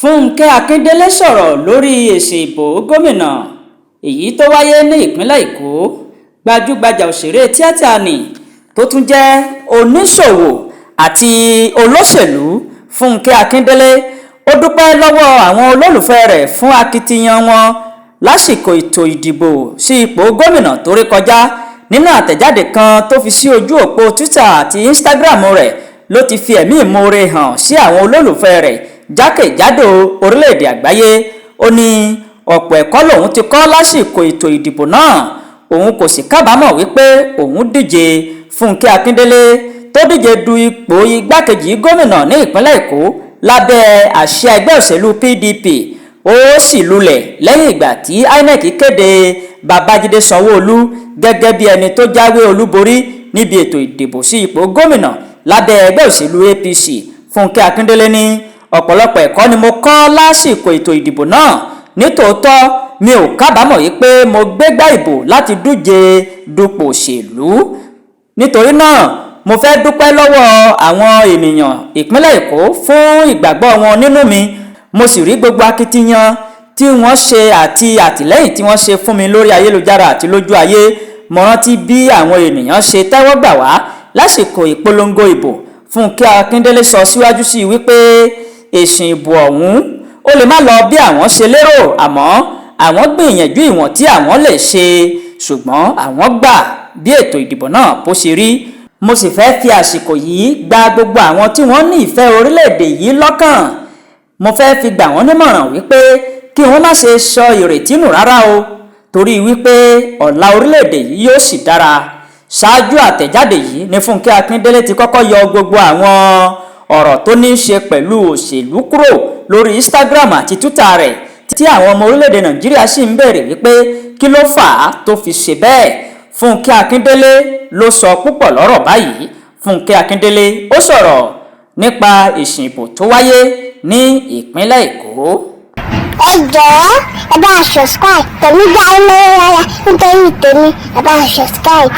Fúnkẹ́ Akíndélé sọ̀rọ̀ lórí èsì ìbò gómìnà èyí tó wáyé ní ìpínlẹ̀ Èkó. Gbajúgbajà òṣèré tíátà ni tó tún jẹ́ oníṣòwò àti olóṣèlú Fúnkẹ́ Akíndélé ó dúpẹ́ lọ́wọ́ àwọn olólùfẹ́ rẹ̀ fún akitiyan wọn lásìkò ètò ìdìbò sí ipò gómìnà tó rí kọjá. Nínú àtẹ̀jáde kan tó fi sí ojú òpó Twitter àti Instagram rẹ̀ ló ti fi ẹ̀mí ìmoore hàn sí àwọn olólùfẹ́ rẹ̀ jákèjádò orílẹ̀-èdè àgbáyé. Ó ní ọ̀pọ̀ ẹ̀kọ́ lòun ti kọ́ lásìkò ètò ìdìbò náà, òun kò sì kábàámọ̀ wípé òun díje. Fúnkẹ́ Akíndélé tó díje du ipò igbákejì gómìnà ní ìpínlẹ̀ Èkó lábẹ́ àsíá ẹgbẹ́ òṣèlú PDP ó sì lulẹ̀ lẹ́yìn ìgbà tí INEC kéde Babájídé Sanwó-Olú gẹ́gẹ́ bí ẹni tó jáwé olúborí níbi ètò ìdìbò sí ipò gómìnà lábẹ́ ẹgbẹ́ òṣèlú APC. Fúnkẹ́ Akíndélé ní ọ̀pọ̀lọpọ̀ ẹ̀kọ́ ni mo kọ́ lásìkò ètò ìdìbò náà. Nítòótọ́ mi ò kábàámọ̀ yìí pé mo gbégbá ìbò láti díje dupò òṣèlú. Nítorí náà mo fẹ́ dúpẹ́ lọ́wọ́ àwọn ènìyàn ìpínlẹ̀ Èkó fún ìgbàgbọ́ wọn nínú mi. Mo sì rí gbogbo akitiyan tí wọ́n ṣe àti àtìlẹ́yìn tí wọ́n ṣe fún mi lórí ayélujára àti lójú ayé. Mo rántí bí àwọn ènìyàn ṣe tẹ́wọ́ gbà wá lásìkò ìpolongo ìbò. Fúnkẹ́ Akíndélé sọ síwájú sí i wípé èsì ìbò ọ̀hún ó lè má lọ bí àwọn ṣe lérò, àmọ́ àwọn gbìyànjú ìwọ̀n tí àwọn lè ṣe, ṣùgbọ́n àwọn gbà bí ètò ìdìbò náà bó ṣe rí. Mo sì fẹ́ fi àsìkò yìí gba gbogbo àwọn tí wọ́n ní ìfẹ́ orílẹ̀-èdè yìí lọ́kàn. Mo fẹ́ fi gbà wọ́n nímọ̀ràn wípé kí wọ́n má ṣe sọ ìrètí nù rárá o, torí wípé ọ̀la orílẹ̀-èdè yìí yóò sì dára. Ṣáájú àtẹ̀jáde yìí ni Fúnkẹ́ Akíndélé ti kọ́kọ́ yọ gbogbo àwọn ọ̀rọ̀ tó ní í ṣe pẹ̀lú òṣèlú kúrò lórí Instagram àti Twitter rẹ̀, tí àwọn ọmọ orílẹ̀-èdè Nàìjíríà sì ń béèrè wípé kí ló fà á tó fi ṣe bẹ́ẹ̀. Fúnkẹ́ Akíndélé ló sọ púpọ̀ lọ́rọ̀ báyìí. Fúnkẹ́ Akíndélé ó sọ̀rọ̀ nípa èsì ìbò tó wáyé ní ìpínlẹ̀ Èkó. Ẹ jọ̀ọ́ ẹ bá subscribe tèmi dá iná rárá nítorí tèmi ẹ bá subscribe.